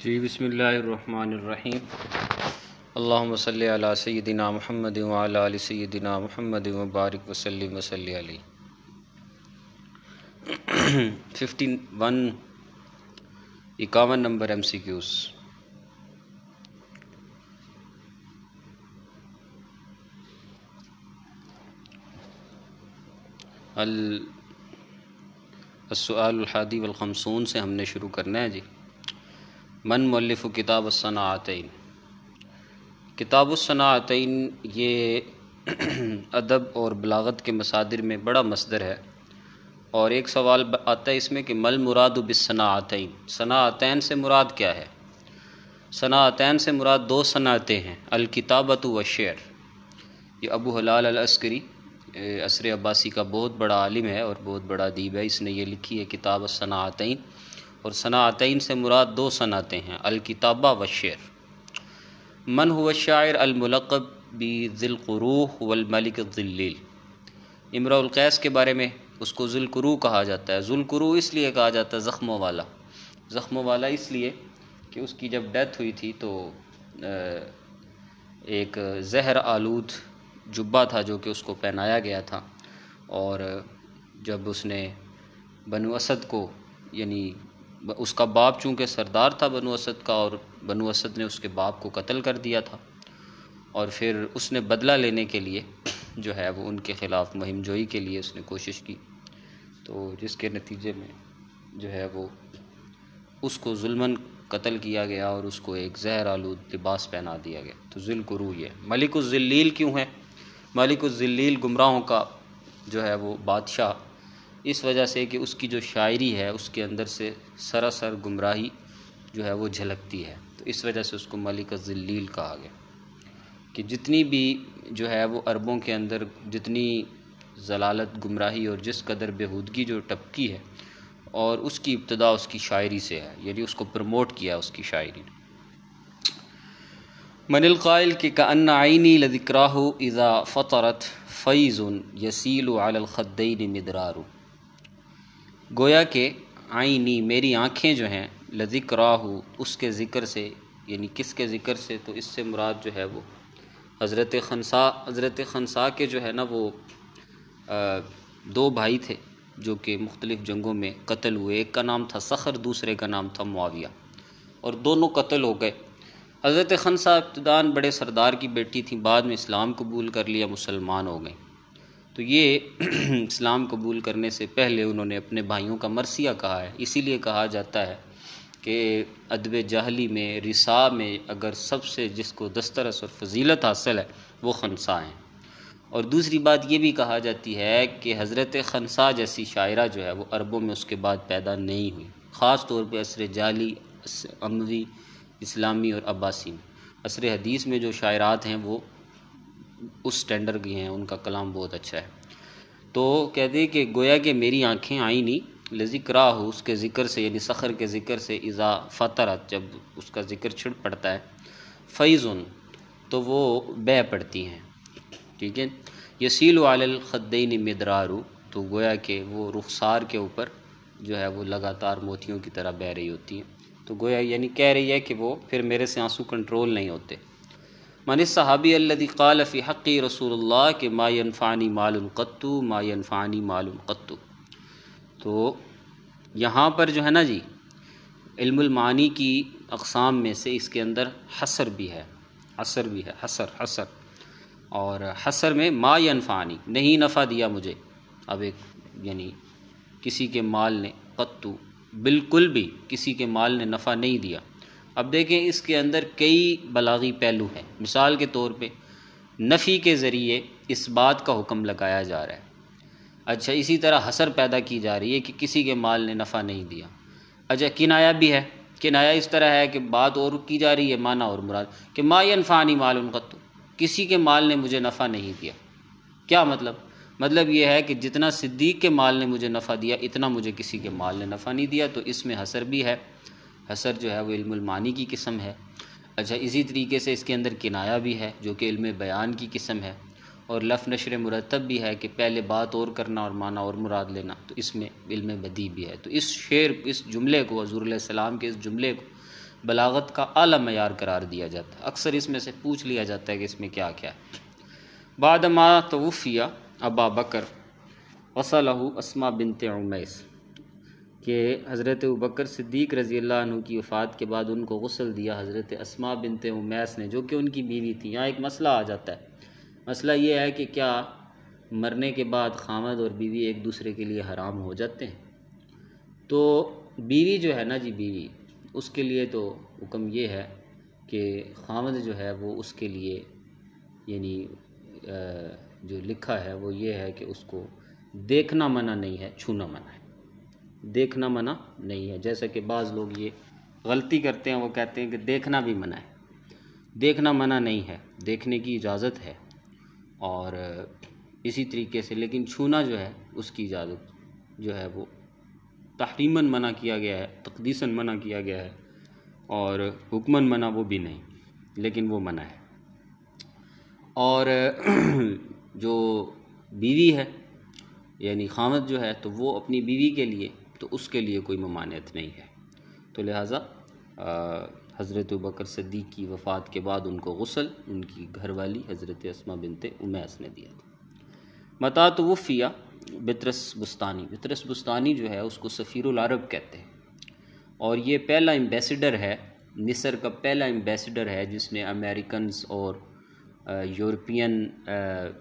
جی بسم اللہ الرحمن الرحیم۔ اللہم صلی علی سیدنا محمد وعلی آل سیدنا محمد وبارک وسلم وصلی علیہ۔ 51 نمبر ایم سی کیوز۔ السؤال الحادی والخمسون سے ہم نے شروع کرنا ہے جی۔ من مؤلف کتاب الصناعتین۔ کتاب الصناعتین یہ ادب اور بلاغت کے مصادر میں بڑا مصدر ہے، اور ایک سوال آتا ہے اس میں کہ مل مراد بالصناعتین، صناعتین سے مراد کیا ہے؟ صناعتین سے مراد دو صنعتیں ہیں، الکتابۃ والشعر۔ یہ ابو ہلال العسکری عصر عباسی کا بہت بڑا عالم ہے اور بہت بڑا ادیب ہے، اس نے یہ لکھی ہے کتاب الصناعتین، اور صناعتین سے مراد دو صنعتیں ہیں، الکتابہ والشعر۔ من هو الشاعر الملقب بذی القروح والملک الظلیل۔ امرؤ القیس کے بارے میں اس کو ذو القروح کہا جاتا ہے۔ ذو القروح اس لیے کہا جاتا ہے زخموں والا، زخموں والا اس لیے کہ اس کی جب ڈیتھ ہوئی تھی تو ایک زہر آلود جبہ تھا جو کہ اس کو پہنایا گیا تھا، اور جب اس نے بنو اسد کو، یعنی اس کا باپ چونکہ سردار تھا بنو اسد کا، اور بنو اسد نے اس کے باپ کو قتل کر دیا تھا، اور پھر اس نے بدلہ لینے کے لیے جو ہے وہ ان کے خلاف مہم جوئی کے لیے اس نے کوشش کی، تو جس کے نتیجے میں جو ہے وہ اس کو ظلماً قتل کیا گیا اور اس کو ایک زہر آلود لباس پہنا دیا گیا۔ تو ذی القروح یہ ملک الظلیل کیوں ہے؟ ملک الظلیل گمراہوں کا جو ہے وہ بادشاہ، اس وجہ سے کہ اس کی جو شاعری ہے اس کے اندر سے سراسر گمراہی جو ہے وہ جھلکتی ہے، تو اس وجہ سے اس کو ملک الظلیل کہا گیا، کہ جتنی بھی جو ہے وہ عربوں کے اندر جتنی ضلالت، گمراہی اور جس قدر بےہودگی جو ٹپکی ہے، اور اس کی ابتدا اس کی شاعری سے ہے، یعنی اس کو پروموٹ کیا اس کی شاعری نے۔ من القائل کہ کأن عینی لذکراہ اذا فطرت فیض یسیل علی الخدین مدرار۔ گویا کہ عینی میری آنکھیں جو ہیں، لذکراہ اس کے ذکر سے، یعنی کس کے ذکر سے؟ تو اس سے مراد جو ہے وہ حضرت خنسا کے جو ہے نا وہ دو بھائی تھے جو کہ مختلف جنگوں میں قتل ہوئے، ایک کا نام تھا صخر، دوسرے کا نام تھا معاویہ، اور دونوں قتل ہو گئے۔ حضرت خنسا ابتداً بڑے سردار کی بیٹی تھیں، بعد میں اسلام قبول کر لیا، مسلمان ہو گئیں، تو یہ اسلام قبول کرنے سے پہلے انہوں نے اپنے بھائیوں کا مرثیہ کہا ہے، اسی لیے کہا جاتا ہے کہ ادب جاہلی میں، رثا میں اگر سب سے جس کو دسترس اور فضیلت حاصل ہے وہ خنسا ہیں۔ اور دوسری بات یہ بھی کہا جاتی ہے کہ حضرت خنسا جیسی شاعرہ جو ہے وہ عربوں میں اس کے بعد پیدا نہیں ہوئی، خاص طور پہ عصر جاہلی، اموی، اسلامی اور عباسی میں۔ عصر حدیث میں جو شاعرات ہیں وہ اس سٹینڈرڈ کی ہیں، ان کا کلام بہت اچھا ہے۔ تو کہتے ہیں کہ گویا کہ میری آنکھیں آئیں نہیں لذکراہ اس کے ذکر سے، یعنی صخر کے ذکر سے، اذا فطرت جب اس کا ذکر چھڑ پڑتا ہے، فیضن تو وہ بہہ پڑتی ہیں، ٹھیک ہے۔ یسیل علی الخدین مدرار تو گویا کہ وہ رخسار کے اوپر جو ہے وہ لگاتار موتیوں کی طرح بہہ رہی ہوتی ہیں، تو گویا یعنی کہہ رہی ہے کہ وہ پھر میرے سے آنسو کنٹرول نہیں ہوتے۔ من الصحابی الذی قال فی حقی رسول اللہ کہ ما ینفعنی مال قط ما ینفعنی مال قط۔ تو یہاں پر جو ہے نا جی، علم المعانی کی اقسام میں سے اس کے اندر حصر بھی ہے، حصر بھی ہے، حصر، اور حصر میں ما ینفعنی نہیں نفع دیا مجھے، اب ایک یعنی کسی کے مال نے، قط بالکل بھی کسی کے مال نے نفع نہیں دیا۔ اب دیکھیں اس کے اندر کئی بلاغی پہلو ہیں، مثال کے طور پہ نفی کے ذریعے اس بات کا حکم لگایا جا رہا ہے، اچھا اسی طرح حصر پیدا کی جا رہی ہے کہ کسی کے مال نے نفع نہیں دیا۔ اچھا کنایا بھی ہے، کنایا اس طرح ہے کہ بات اور کی جا رہی ہے، معنی اور مراد، کہ ما ینفعنی مال قط، کسی کے مال نے مجھے نفع نہیں دیا۔ کیا مطلب؟ مطلب یہ ہے کہ جتنا صدیق کے مال نے مجھے نفع دیا اتنا مجھے کسی کے مال نے نفع نہیں دیا، تو اس میں حصر بھی ہے، حصر جو ہے وہ علم المعانی کی قسم ہے۔ اچھا اسی طریقے سے اس کے اندر کنایا بھی ہے جو کہ علم بیان کی قسم ہے، اور لف نشر مرتب بھی ہے کہ پہلے بات اور کرنا اور معنی اور مراد لینا، تو اس میں علم بدیع بھی ہے۔ تو اس جملے کو، حضور علیہ السلام کے اس جملے کو بلاغت کا اعلیٰ معیار قرار دیا جاتا ہے۔ اکثر اس میں سے پوچھ لیا جاتا ہے کہ اس میں کیا کیا ہے۔ بعد ما توفی ابا بکر وصلہ اسماء بنت عمیس، کہ حضرت ابوبکر صدیق رضی اللہ عنہ کی وفات کے بعد ان کو غسل دیا حضرت اسماء بنت عمیس نے، جو کہ ان کی بیوی تھی۔ یہاں ایک مسئلہ آ جاتا ہے، مسئلہ یہ ہے کہ کیا مرنے کے بعد خامد اور بیوی ایک دوسرے کے لیے حرام ہو جاتے ہیں؟ تو بیوی جو ہے نا جی، بیوی، اس کے لیے تو حکم یہ ہے کہ خامد جو ہے وہ اس کے لیے یعنی جو لکھا ہے وہ یہ ہے کہ اس کو دیکھنا منع نہیں ہے، چھونا منع ہے۔ دیکھنا منع نہیں ہے، جیسا کہ بعض لوگ یہ غلطی کرتے ہیں، وہ کہتے ہیں کہ دیکھنا بھی منع ہے۔ دیکھنا منع نہیں ہے، دیکھنے کی اجازت ہے، اور اسی طریقے سے لیکن چھونا جو ہے اس کی اجازت جو ہے وہ تحریماً منع کیا گیا ہے، تقدیساً منع کیا گیا ہے، اور حکماً منع وہ بھی نہیں، لیکن وہ منع ہے۔ اور جو بیوی ہے یعنی خامد جو ہے تو وہ اپنی بیوی کے لیے تو اس کے لیے کوئی ممانعت نہیں ہے، تو لہٰذا حضرت ابوبکر صدیق کی وفات کے بعد ان کو غسل ان کی گھر والی حضرت اسماء بنت عمیس نے دیا تھا۔ متا توفی بطرس بستانی، بطرس بستانی جو ہے اس کو سفیر العرب کہتے ہیں، اور یہ پہلا ایمبیسڈر ہے، مصر کا پہلا ایمبیسڈر ہے جس نے امریکنز اور یورپین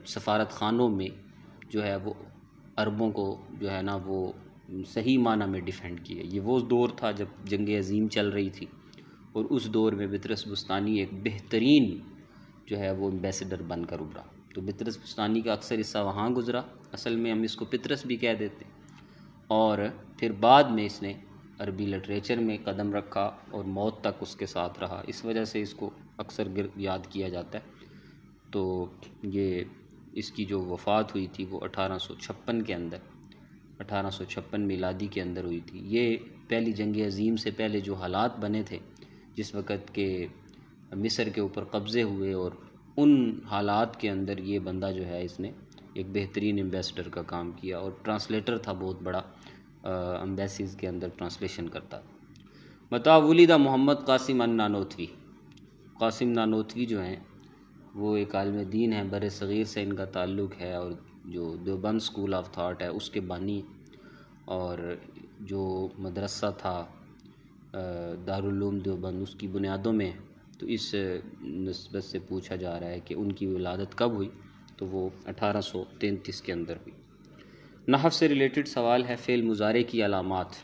سفارت خانوں میں جو ہے وہ عربوں کو جو ہے نا وہ صحیح معنی میں ڈیفینڈ کیا۔ یہ وہ دور تھا جب جنگ عظیم چل رہی تھی، اور اس دور میں بطرس بستانی ایک بہترین جو ہے وہ ایمبیسڈر بن کر ابھرا۔ تو بطرس بستانی کا اکثر حصہ وہاں گزرا، اصل میں ہم اس کو پطرس بھی کہہ دیتے ہیں، اور پھر بعد میں اس نے عربی لٹریچر میں قدم رکھا اور موت تک اس کے ساتھ رہا، اس وجہ سے اس کو اکثر یاد کیا جاتا ہے۔ تو یہ اس کی جو وفات ہوئی تھی وہ 1856 کے اندر، 1856 میلادی کے اندر ہوئی تھی۔ یہ پہلی جنگ عظیم سے پہلے جو حالات بنے تھے، جس وقت کے مصر کے اوپر قبضے ہوئے، اور ان حالات کے اندر یہ بندہ جو ہے اس نے ایک بہترین ایمبیسڈر کا کام کیا، اور ٹرانسلیٹر تھا بہت بڑا، امبیسیز کے اندر ٹرانسلیشن کرتا۔ متا ولدہ محمد قاسم النانوتوی، قاسم نانوتوی جو ہیں وہ ایک عالم دین ہیں، بر صغیر سے ان کا تعلق ہے، اور جو دیوبند اسکول آف تھاٹ ہے اس کے بانی، اور جو مدرسہ تھا دارالعلوم دیوبند اس کی بنیادوں میں، تو اس نسبت سے پوچھا جا رہا ہے کہ ان کی ولادت کب ہوئی، تو وہ 1833 کے اندر ہوئی۔ نحو سے ریلیٹڈ سوال ہے، فعل مضارع کی علامات۔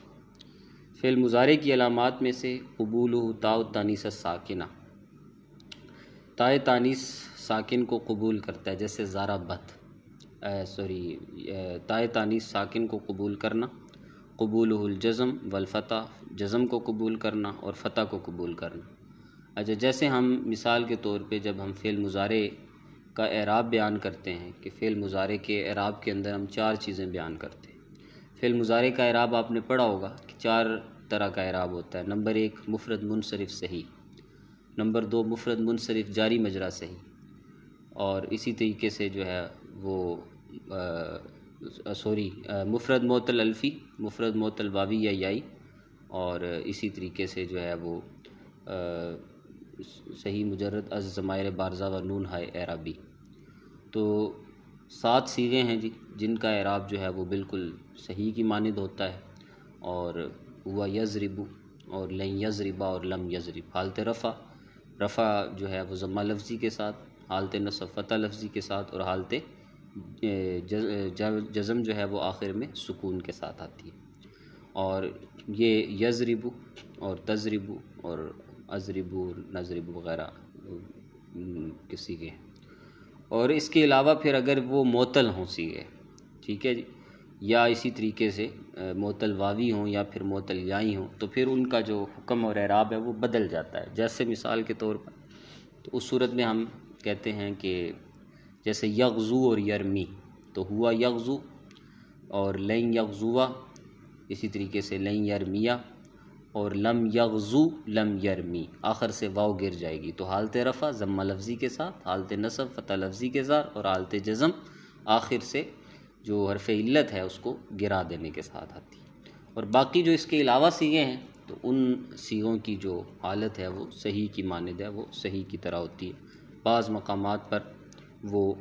فعل مضارع کی علامات میں سے قبولہ تاء التانیث الساکنہ، تائے تانیث ساکن کو قبول کرتا ہے، جیسے ضربت، تائے تانیث ساکن کو قبول کرنا، قبولہ الجزم والفتح، جزم کو قبول کرنا اور فتح کو قبول کرنا۔ اچھا، جیسے ہم مثال کے طور پہ جب ہم فعل مضارع کا اعراب بیان کرتے ہیں کہ فعل مضارع کے اعراب کے اندر ہم 4 چیزیں بیان کرتے ہیں۔ فعل مضارع کا اعراب آپ نے پڑھا ہوگا کہ 4 طرح کا اعراب ہوتا ہے۔ نمبر 1 مفرد منصرف صحیح، نمبر 2 مفرد منصرف جاری مجرا صحیح، اور اسی طریقے سے جو ہے وہ مفرد معطل الفی، مفرد معطل واوی یا یائی، اور اسی طریقے سے جو ہے وہ صحیح مجرد از ضمائر بارزہ و نون ہائے اعرابی۔ تو 7 صیغے ہیں جی جن کا اعراب جو ہے وہ بالکل صحیح کی مانند ہوتا ہے، اور ہوا یضرب اور لن یضربا اور لم یضرب۔ حالت رفع جو ہے وہ ضمہ لفظی کے ساتھ، حالت نصب فتح لفظی کے ساتھ، اور حالت جزم جو ہے وہ آخر میں سکون کے ساتھ آتی ہے۔ اور یہ یضرب اور تضرب اور اضرب نضرب وغیرہ کسی کے ہیں، اور اس کے علاوہ پھر اگر وہ معطل ہوں صیغے، ٹھیک ہے جی، یا اسی طریقے سے معطل واوی ہوں یا پھر معطل یائی ہوں، تو پھر ان کا جو حکم اور اعراب ہے وہ بدل جاتا ہے۔ جیسے مثال کے طور پر تو اس صورت میں ہم کہتے ہیں کہ جیسے یغزو اور یرمی، تو ہوا یغزو اور لن یغزوا، اسی طریقے سے لن یرمیا، اور لم یغزو لم یرمی، آخر سے واو گر جائے گی، تو حالت رفع ضمہ لفظی کے ساتھ، حالت نصب فتح لفظی کے ساتھ، اور حالت جزم آخر سے جو حرف علت ہے اس کو گرا دینے کے ساتھ آتی ہے۔ اور باقی جو اس کے علاوہ صیغے ہیں تو ان صیغوں کی جو حالت ہے وہ صحیح کی مانند ہے، وہ صحیح کی طرح ہوتی ہے۔ بعض مقامات پر وہ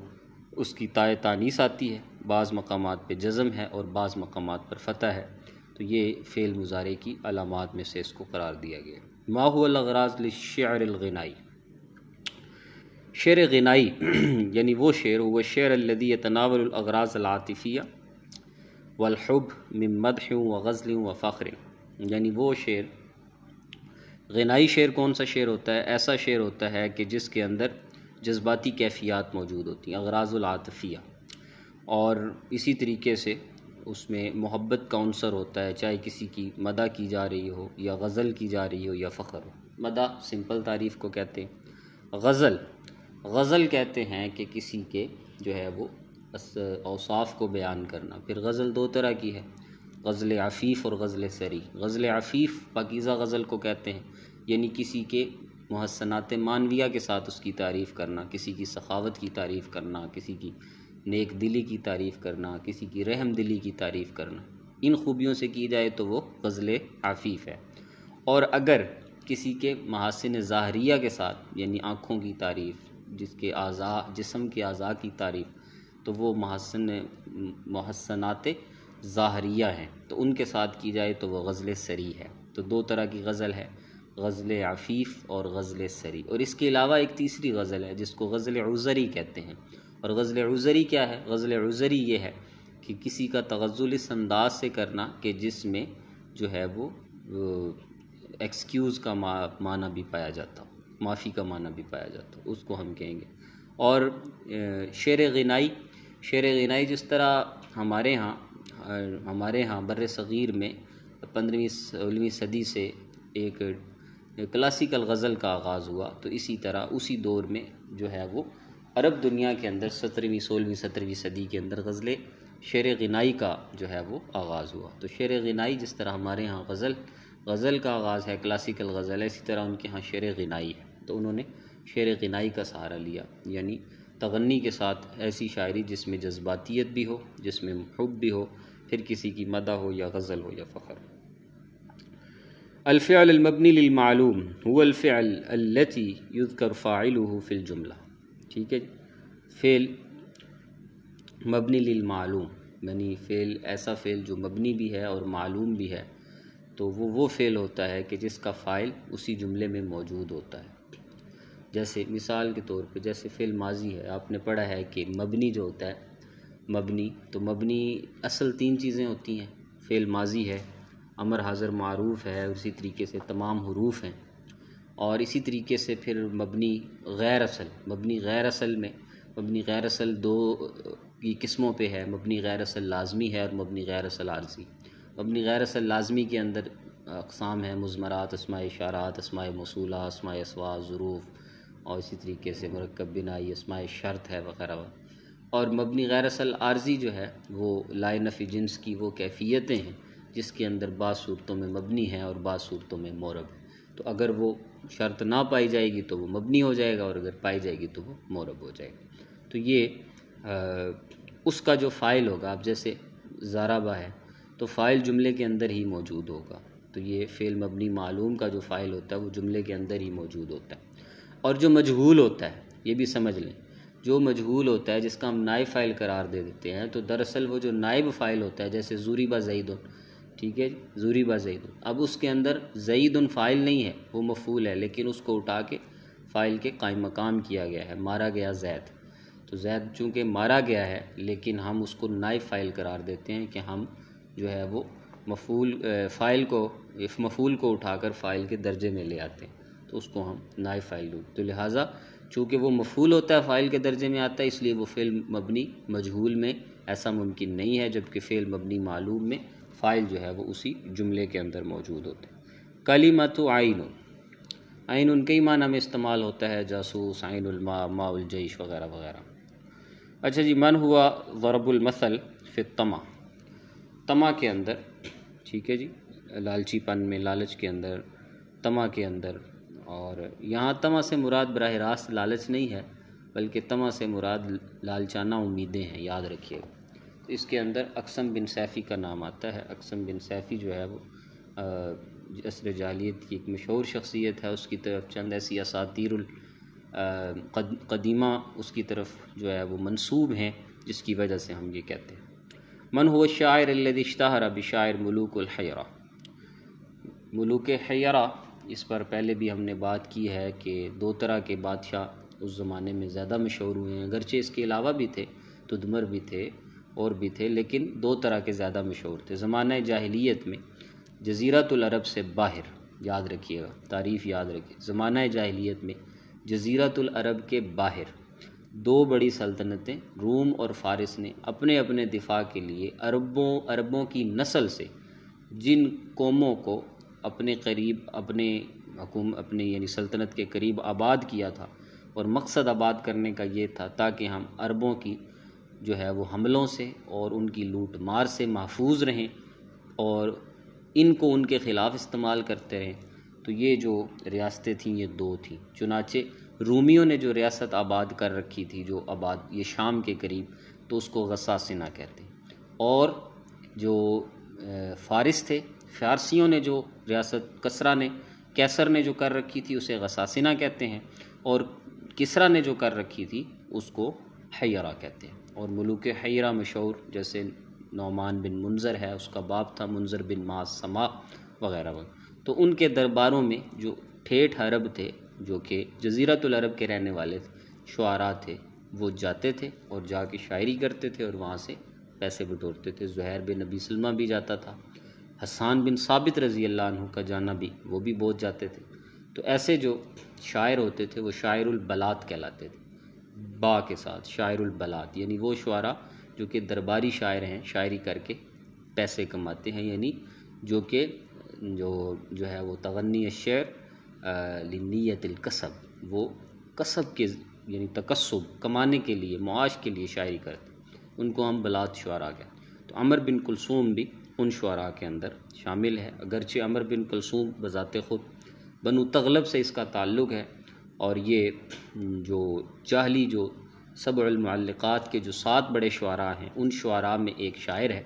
اس کی تائے تانیث آتی ہے، بعض مقامات پہ جزم ہے اور بعض مقامات پر فتح ہے، تو یہ فعل مضارع کی علامات میں سے اس کو قرار دیا گیا۔ ما هو الاغراض للشعر الغنائی، شعر غنائی یعنی وہ شعر، وہ شعر الذي يتناول الاغراض العاطفیہ والحب من مدح وغزل وفخر، یعنی وہ شعر، غنائی شعر کون سا شعر ہوتا ہے؟ ایسا شعر ہوتا ہے کہ جس کے اندر جذباتی کیفیات موجود ہوتی ہیں، اغراض العاطفیہ، اور اسی طریقے سے اس میں محبت کا عنصر ہوتا ہے، چاہے کسی کی مدح کی جا رہی ہو یا غزل کی جا رہی ہو یا فخر ہو۔ مدح سمپل تعریف کو کہتے ہیں، غزل کہتے ہیں کہ کسی کے جو ہے وہ اوصاف کو بیان کرنا۔ پھر غزل دو طرح کی ہے، غزل عفیف اور غزل سری۔ غزل عفیف پاکیزہ غزل کو کہتے ہیں، یعنی کسی کے محسنات معنویہ کے ساتھ اس کی تعریف کرنا، کسی کی سخاوت کی تعریف کرنا، کسی کی نیک دلی کی تعریف کرنا، کسی کی رحم دلی کی تعریف کرنا، ان خوبیوں سے کی جائے تو وہ غزل عفیف ہے۔ اور اگر کسی کے محاسن ظاہریہ کے ساتھ، یعنی آنکھوں کی تعریف، جسم کے اعضاء کی تعریف، تو وہ محسنات ظاہریہ ہیں، تو ان کے ساتھ کی جائے تو وہ غزل سری ہے۔ تو دو طرح کی غزل ہے، غزل عفیف اور غزل سری۔ اور اس کے علاوہ ایک تیسری غزل ہے جس کو غزل عذری کہتے ہیں۔ اور غزل عذری کیا ہے؟ غزل عذری یہ ہے کہ کسی کا تغزل اس انداز سے کرنا کہ جس میں جو ہے وہ ایکسکیوز کا معنی بھی پایا جاتا ہو، معافی کا معنی بھی پایا جاتا ہو، اس کو ہم کہیں گے۔ اور شعر غنائی جس طرح ہمارے ہاں بر صغیر میں 15ویں صدی سے ایک کلاسیکل غزل کا آغاز ہوا، تو اسی طرح اسی دور میں جو ہے وہ عرب دنیا کے اندر 16ویں صدی کے اندر شعر غنائی کا جو ہے وہ آغاز ہوا۔ تو شعر غنائی جس طرح ہمارے ہاں غزل کا آغاز ہے، کلاسیکل غزل ہے، اسی طرح ان کے ہاں شعر غنائی ہے۔ تو انہوں نے شعر غنائی کا سہارا لیا، یعنی تغنی کے ساتھ ایسی شاعری جس میں جذباتیت بھی ہو، جس میں حب بھی ہو، پھر کسی کی مدح ہو یا غزل ہو یا فخر ہو۔ الفعل المبنی للمعلوم هو الفعل التي يذكر فاعله في الجملہ، ٹھیک ہے جی۔ فعل مبنی للمعلوم یعنی ایسا فعل جو مبنی بھی ہے اور معلوم بھی ہے، تو وہ فعل ہوتا ہے کہ جس کا فاعل اسی جملے میں موجود ہوتا ہے۔ جیسے مثال کے طور پہ جیسے فعل ماضی ہے، آپ نے پڑھا ہے کہ مبنی جو ہوتا ہے، مبنی اصل تین چیزیں ہوتی ہیں۔ فعل ماضی ہے، امر حاضر معروف ہے، اور اسی طریقے سے تمام حروف ہیں، اور اسی طریقے سے پھر مبنی غیر اصل دو کی قسموں پہ ہے، مبنی غیر اصل لازمی ہے اور مبنی غیر اصل عارضی۔ مبنی غیر اصل لازمی کے اندر اقسام ہیں، مضمرات، اسماء اشارات، اسماء موصولہ، اسماء اسوا، ظروف، اور اسی طریقے سے مرکب بنائی، اسماء شرط ہے وغیرہ۔ اور مبنی غیر اصل عارضی جو ہے وہ لا نفی جنس کی وہ کیفیتیں ہیں جس کے اندر بعض صورتوں میں مبنی ہے اور بعض صورتوں میں معرب ہے۔ تو اگر وہ شرط نہ پائی جائے گی تو وہ مبنی ہو جائے گا، اور اگر پائی جائے گی تو وہ معرب ہو جائے گا۔ تو یہ اس کا جو فاعل ہوگا، اب جیسے ضربہ ہے تو فاعل جملے کے اندر ہی موجود ہوگا، تو یہ فعل مبنی معلوم کا جو فاعل ہوتا ہے وہ جملے کے اندر ہی موجود ہوتا ہے۔ اور جو مجہول ہوتا ہے، یہ بھی سمجھ لیں، جو مجہول ہوتا ہے جس کا ہم نائب فاعل قرار دے دیتے ہیں، تو دراصل وہ جو نائب فاعل ہوتا ہے، جیسے ضرب زید، ٹھیک ہے، ضرب زید، اب اس کے اندر زید فاعل نہیں ہے، وہ مفعول ہے، لیکن اس کو اٹھا کے فاعل کے قائم مقام کیا گیا ہے، مارا گیا زید۔ تو زید چونکہ مارا گیا ہے، لیکن ہم اس کو نائب فاعل قرار دیتے ہیں کہ ہم جو ہے وہ مفعول کو اٹھا کر فاعل کے درجے میں لے آتے ہیں، تو اس کو ہم نائب فاعل لوں۔ تو لہٰذا چونکہ وہ مفعول ہوتا ہے، فاعل کے درجے میں آتا ہے، اس لیے وہ فعل مبنی مجہول میں ایسا ممکن نہیں ہے، جبکہ فعل مبنی معلوم میں فاعل جو ہے وہ اسی جملے کے اندر موجود ہوتے ہیں۔ کلمۃ عین کئی معنی میں استعمال ہوتا ہے، جاسوس، عین الماء، ماء الجیش وغیرہ وغیرہ۔ اچھا جی، من ہوا ضرب المثل فی طمع کے اندر، ٹھیک ہے جی، لالچی پن میں، لالچ کے اندر، طمع کے اندر۔ اور یہاں طمع سے مراد براہ راست لالچ نہیں ہے، بلکہ طمع سے مراد لالچانہ امیدیں ہیں، یاد رکھیے گا۔ تو اس کے اندر اقسم بن سیفی کا نام آتا ہے۔ اقسم بن سیفی جو ہے وہ عصر جاہلیت کی ایک مشہور شخصیت ہے، اس کی طرف چند ایسی اساطیر قدیمہ اس کی طرف جو ہے وہ منسوب ہیں، جس کی وجہ سے ہم یہ کہتے ہیں۔ من هو الشاعر الذي اشتهر بشاعر ملوک الحیرہ۔ ملوک حیرہ، اس پر پہلے بھی ہم نے بات کی ہے کہ دو طرح کے بادشاہ اس زمانے میں زیادہ مشہور ہوئے ہیں، اگرچہ اس کے علاوہ بھی تھے، تدمر بھی تھے اور بھی تھے، لیکن دو طرح کے زیادہ مشہور تھے زمانہ جاہلیت میں۔ جزیرۃ العرب سے باہر، یاد رکھیے گا، تعریف یاد رکھیے، زمانہ جاہلیت میں جزیرۃ العرب کے باہر دو بڑی سلطنتیں روم اور فارس نے اپنے اپنے دفاع کے لیے عربوں کی نسل سے جن قوموں کو اپنے قریب اپنے یعنی سلطنت کے قریب آباد کیا تھا، اور مقصد آباد کرنے کا یہ تھا تاکہ ہم عربوں کی جو ہے وہ حملوں سے اور ان کی لوٹ مار سے محفوظ رہیں اور ان کو ان کے خلاف استعمال کرتے رہیں۔ تو یہ جو ریاستیں تھیں یہ دو تھیں۔ چنانچہ رومیوں نے جو ریاست آباد کر رکھی تھی، جو یہ شام کے قریب، تو اس کو غساسنہ کہتے ہیں، اور جو فارس تھے، فارسیوں نے جو ریاست کیسر نے جو کر رکھی تھی اسے غساسنہ کہتے ہیں، اور کسریٰ نے جو کر رکھی تھی اس کو حیرہ کہتے ہیں۔ اور ملوک حیرہ مشہور جیسے نعمان بن منذر ہے، اس کا باپ تھا منذر بن ماس سما وغیرہ وغیرہ۔ تو ان کے درباروں میں جو ٹھیٹھ عرب تھے، جو کہ جزیرۃ العرب کے رہنے والے شعراء تھے، وہ جاتے تھے اور جا کے شاعری کرتے تھے اور وہاں سے پیسے بٹورتے تھے۔ زہیر بن ابی سلمہ بھی جاتا تھا، حسان بن ثابت رضی اللہ عنہ کا جانا بھی، وہ بھی بہت جاتے تھے۔ تو ایسے جو شاعر ہوتے تھے وہ شاعر البلاد کہلاتے تھے، با کے ساتھ، شاعر البلاد، یعنی وہ شعراء جو کہ درباری شاعر ہیں، شاعری کر کے پیسے کماتے ہیں، یعنی جو کہ جو ہے وہ تغنی الشعر لنیت الکسب، وہ کسب کے یعنی تکسب کمانے کے لیے، معاش کے لیے شاعری کرتے ہیں، ان کو ہم بلاد شعراء کہتے ہیں۔ تو عمر بن کلثوم بھی ان شعراء کے اندر شامل ہے، اگرچہ عمر بن کلثوم بذات خود بنو تغلب سے اس کا تعلق ہے، اور یہ جو جاہلی جو سبع المعلقات کے جو 7 بڑے شعراء ہیں، ان شعراء میں ایک شاعر ہے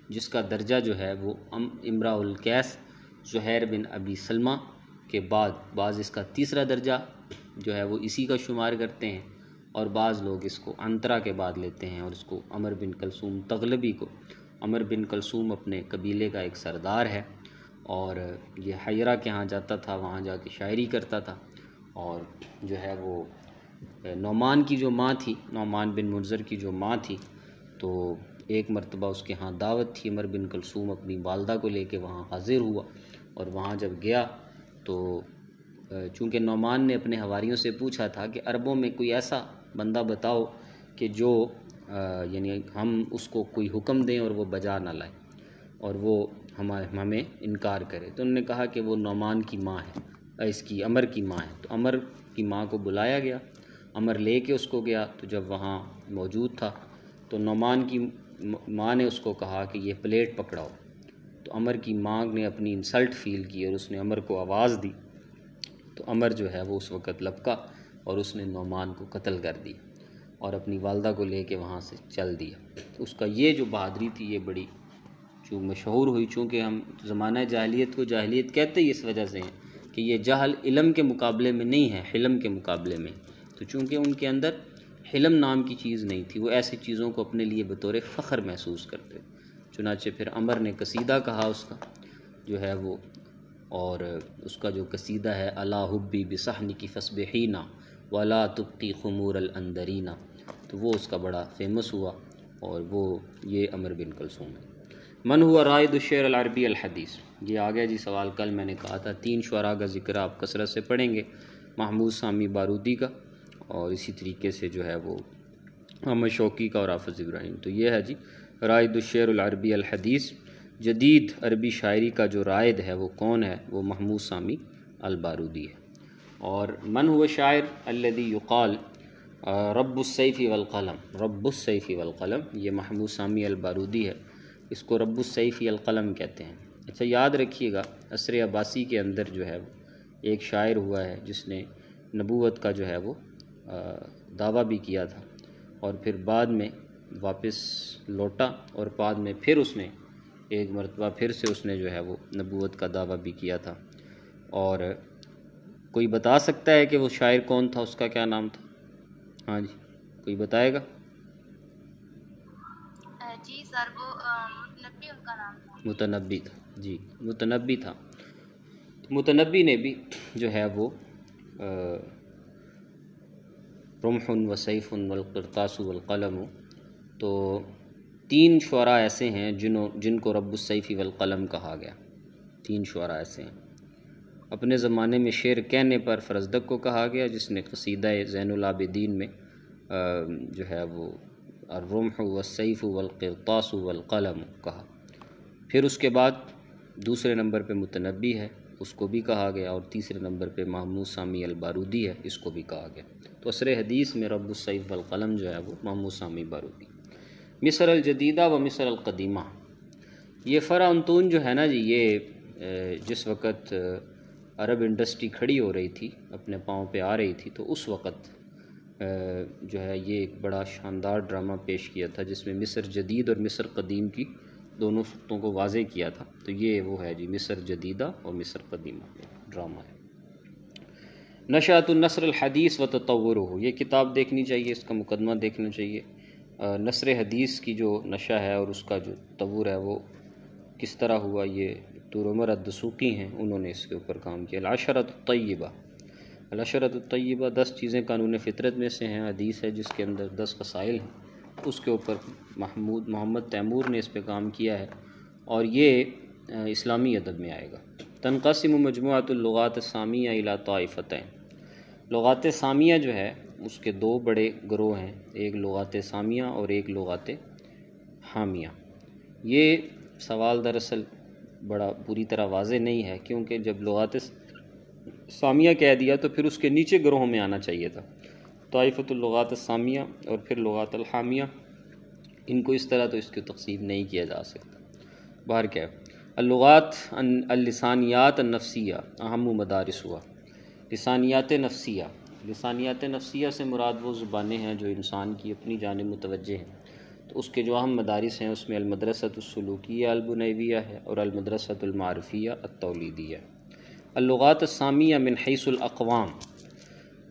جس کا درجہ جو ہے وہ امراء القیس زہیر بن ابی سلمہ کے بعد، بعض اس کا تیسرا درجہ جو ہے وہ اسی کا شمار کرتے ہیں، اور بعض لوگ اس کو عنترہ کے بعد لیتے ہیں، اور اس کو عمر بن کلثوم تغلبی کو، عمر بن کلثوم اپنے قبیلے کا ایک سردار ہے، اور یہ حیرہ کے ہاں جاتا تھا، وہاں جا کے شاعری کرتا تھا، اور جو ہے وہ نعمان کی جو ماں تھی، نعمان بن منذر کی جو ماں تھی، تو ایک مرتبہ اس کے ہاں دعوت تھی، عمر بن کلثوم اپنی والدہ کو لے کے وہاں حاضر ہوا، اور وہاں جب گیا تو چونکہ نعمان نے اپنے حواریوں سے پوچھا تھا کہ عربوں میں کوئی ایسا بندہ بتاؤ کہ جو یعنی ہم اس کو کوئی حکم دیں اور وہ بجا نہ لائے اور وہ ہمیں انکار کرے، تو انہوں نے کہا کہ وہ نعمان کی ماں ہے، اس کی عمر کی ماں ہے۔ تو عمر کی ماں کو بلایا گیا، عمر لے کے اس کو گیا، تو جب وہاں موجود تھا تو نعمان کی ماں نے اس کو کہا کہ یہ پلیٹ پکڑاؤ، تو عمر کی ماں نے اپنی انسلٹ فیل کی اور اس نے عمر کو آواز دی، تو عمر جو ہے وہ اس وقت لپکا اور اس نے نعمان کو قتل کر دیا اور اپنی والدہ کو لے کے وہاں سے چل دیا۔ اس کا یہ جو بہادری تھی یہ بڑی جو مشہور ہوئی، چونکہ ہم زمانہ جاہلیت کو جاہلیت کہتے ہی اس وجہ سے ہیں کہ یہ جہل علم کے مقابلے میں نہیں ہے، حلم کے مقابلے میں، تو چونکہ ان کے اندر حلم نام کی چیز نہیں تھی، وہ ایسی چیزوں کو اپنے لیے بطور فخر محسوس کرتے، چنانچہ پھر عمر نے قصیدہ کہا اس کا جو ہے وہ، اور اس کا جو قصیدہ ہے الا حبی بصحنک فاصبحینا ولا تبقی خمور الاندرینا، تو وہ اس کا بڑا فیمس ہوا، اور وہ یہ عمر بن کلثوم ہے۔ من ہوا رائد الشعر العربی الحدیث، یہ آ گیا جی سوال، کل میں نے کہا تھا 3 شعراء کا ذکر آپ کثرت سے پڑھیں گے، محمود سامی بارودی کا، اور اسی طریقے سے جو ہے وہ محمد شوقی کا اور حافظ ابراہیم۔ تو یہ ہے جی رائد الشعر العربی الحدیث، جدید عربی شاعری کا جو رائد ہے وہ کون ہے؟ وہ محمود سامی البارودی ہے۔ اور من هو شاعر الذي يقال رب السیف والقلم، رب السیف والقلم، یہ محمود سامی البارودی ہے، اس کو رب السیف القلم کہتے ہیں۔ اچھا یاد رکھیے گا عصر عباسی کے اندر جو ہے ایک شاعر ہوا ہے جس نے نبوت کا جو ہے وہ دعویٰ بھی کیا تھا، اور پھر بعد میں واپس لوٹا، اور بعد میں پھر اس نے ایک مرتبہ پھر سے اس نے جو ہے وہ نبوت کا دعویٰ بھی کیا تھا۔ اور کوئی بتا سکتا ہے کہ وہ شاعر کون تھا، اس کا کیا نام تھا؟ ہاں جی، کوئی بتائے گا؟ جی سر، وہ متنبی ان کا نام تھا۔ متنبی تھا، جی متنبی تھا۔ متنبی نے بھی جو ہے وہ رمح و سیف والقرطاس والقلم، تو 3 شعراء ایسے ہیں جن کو رب السیف والقلم کہا گیا۔ 3 شعراء ایسے ہیں۔ اپنے زمانے میں شعر کہنے پر فرزدق کو کہا گیا، جس نے قصیدہ زین العابدین میں جو ہے وہ الرمح والسیف والقرطاس والقلم کہا۔ پھر اس کے بعد دوسرے نمبر پہ متنبی ہے، اس کو بھی کہا گیا، اور تیسرے نمبر پہ محمود سامی البارودی ہے، اس کو بھی کہا گیا۔ تو عصر حدیث میں رب السیف والقلم جو ہے وہ محمود سامی بارودی۔ مصر الجدیدہ و مصر القدیمہ، یہ فرع انتون جو ہے نا جی، یہ جس وقت عرب انڈسٹری کھڑی ہو رہی تھی، اپنے پاؤں پہ آ رہی تھی، تو اس وقت جو ہے یہ ایک بڑا شاندار ڈرامہ پیش کیا تھا، جس میں مصر جدید اور مصر قدیم کی دونوں خطوں کو واضح کیا تھا۔ تو یہ وہ ہے جی مصر جدیدہ اور مصر قدیمہ ڈرامہ ہے۔ نشأۃ النثر الحدیث و تطورہ، یہ کتاب دیکھنی چاہیے، اس کا مقدمہ دیکھنا چاہیے۔ نثر حدیث کی جو نشہ ہے اور اس کا جو تطور ہے وہ کس طرح ہوا، یہ دکتور عمر الدسوقی ہیں، انہوں نے اس کے اوپر کام کیا۔ العشرۃ الطیبہ، العشرۃ الطیبہ 10 چیزیں قانون فطرت میں سے ہیں، حدیث ہے جس کے اندر 10 فضائل ہیں، اس کے اوپر محمد تیمور نے اس پہ کام کیا ہے، اور یہ اسلامی ادب میں آئے گا۔ تنقسم مجموعۃ اللغات السامیہ الی طائفتین، لغات سامیہ جو ہے اس کے 2 بڑے گروہ ہیں، ایک لغات سامیہ اور ایک لغات حامیہ۔ یہ سوال دراصل بڑا پوری طرح واضح نہیں ہے، کیونکہ جب لغات سامیہ کہہ دیا تو پھر اس کے نیچے گروہوں میں آنا چاہیے تھا، طائفۃ اللغات السامیہ اور پھر لغات الحامیہ۔ ان کو اس طرح تو اس کی تقسیم نہیں کیا جا سکتا۔ باہر کیا ہے، اللغات اللسانیات النفسیہ اہم مدارس ہوا، لسانیات نفسیہ، لسانیات نفسیہ سے مراد وہ زبانیں ہیں جو انسان کی اپنی جانب متوجہ ہیں، تو اس کے جو اہم مدارس ہیں اس میں المدرسۃ السلوکیہ البنیویہ ہے اور المدرسۃ المعرفیہ التولیدیہ۔ اللغات السامیہ من حیث الاقوام،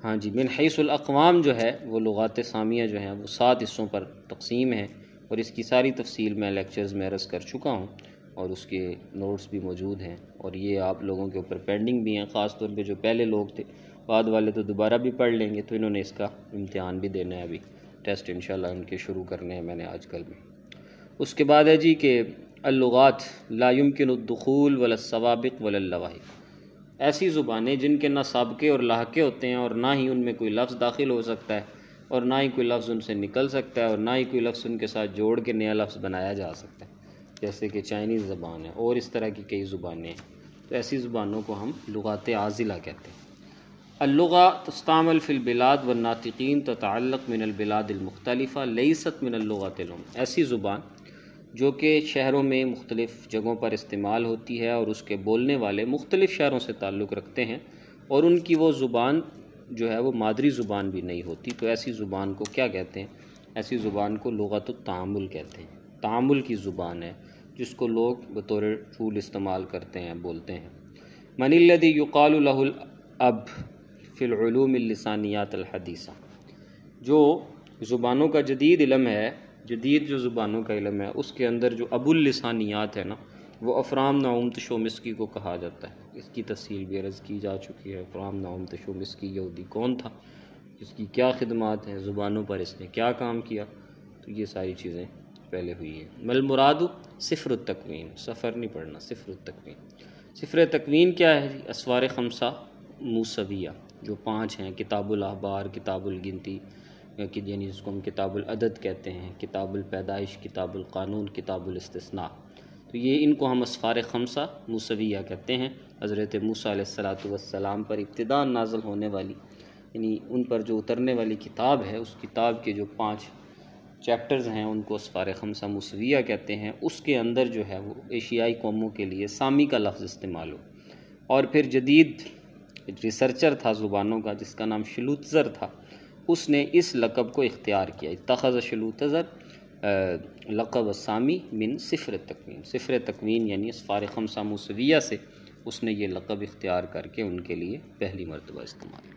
ہاں جی، من حیث الاقوام جو ہے وہ لغات سامیہ جو ہیں وہ 7 حصوں پر تقسیم ہیں، اور اس کی ساری تفصیل میں لیکچرز میں عرض کر چکا ہوں، اور اس کے نوٹس بھی موجود ہیں، اور یہ آپ لوگوں کے اوپر پینڈنگ بھی ہیں، خاص طور پہ جو پہلے لوگ تھے، بعد والے تو دوبارہ بھی پڑھ لیں گے، تو انہوں نے اس کا امتحان بھی دینا ہے، ابھی ٹیسٹ انشاءاللہ ان کے شروع کرنے ہیں میں نے آج کل میں۔ اس کے بعد ہے جی کہ اللغات لا يمكن الدخول ولا السوابق ولا اللواحق، ایسی زبانیں جن کے نہ سابقے اور لاحقے ہوتے ہیں، اور نہ ہی ان میں کوئی لفظ داخل ہو سکتا ہے، اور نہ ہی کوئی لفظ ان سے نکل سکتا ہے، اور نہ ہی کوئی لفظ ان کے ساتھ جوڑ کے نیا لفظ بنایا جا سکتا ہے، جیسے کہ چائنیز زبان ہے اور اس طرح کی کئی زبانیں ہیں، تو ایسی زبانوں کو ہم لغات عازلہ کہتے ہیں۔ اللغة تستعمل في البلاد والناطقين تتعلق من البلاد المختلفة ليست من اللغات الأم، ایسی زبان جو کہ شہروں میں مختلف جگہوں پر استعمال ہوتی ہے اور اس کے بولنے والے مختلف شہروں سے تعلق رکھتے ہیں، اور ان کی وہ زبان جو ہے وہ مادری زبان بھی نہیں ہوتی، تو ایسی زبان کو کیا کہتے ہیں؟ ایسی زبان کو لغت التعامل کہتے ہیں، تعامل کی زبان ہے جس کو لوگ بطور ٹول استعمال کرتے ہیں، بولتے ہیں۔ من الذی یقال له الاب فی العلوم اللسانیات الحدیثہ، جو زبانوں کا جدید علم ہے، جدید جو زبانوں کا علم ہے، اس کے اندر جو ابو اللسانیات ہے نا، وہ افرام نعوم تشومسکی کو کہا جاتا ہے۔ اس کی تفصیل بھی عرض کی جا چکی ہے، افرام نعوم تشومسکی یہودی کون تھا، اس کی کیا خدمات ہیں، زبانوں پر اس نے کیا کام کیا، تو یہ ساری چیزیں پہلے ہوئی ہیں۔ مل مراد صفر التکوین، سفر نہیں پڑھنا، صفر التکوین۔ صفر تکوین کیا ہے جی؟ اسوار خمسہ موسویہ جو 5 ہیں، کتاب الاحبار، کتاب الگنتی، یعنی جس کو ہم کتاب العدد کہتے ہیں، کتاب الپیدائش، کتاب القانون، کتاب الاستثناء، تو یہ ان کو ہم اسفار خمسہ موسویہ کہتے ہیں۔ حضرت موسیٰ علیہ السلام پر ابتداء نازل ہونے والی، یعنی ان پر جو اترنے والی کتاب ہے، اس کتاب کے جو 5 چیپٹرز ہیں ان کو اسفار خمسہ موسویہ کہتے ہیں۔ اس کے اندر جو ہے وہ ایشیائی قوموں کے لیے سامی کا لفظ استعمال ہو، اور پھر جدید ریسرچر تھا زبانوں کا جس کا نام شلوتزر تھا، اس نے اس لقب کو اختیار کیا، اتخذ شلوتزر لقب السامی من صفر تکوین، صفر تکوین یعنی اسفار خمسہ موسویہ سے اس نے یہ لقب اختیار کر کے ان کے لیے پہلی مرتبہ استعمال کیا۔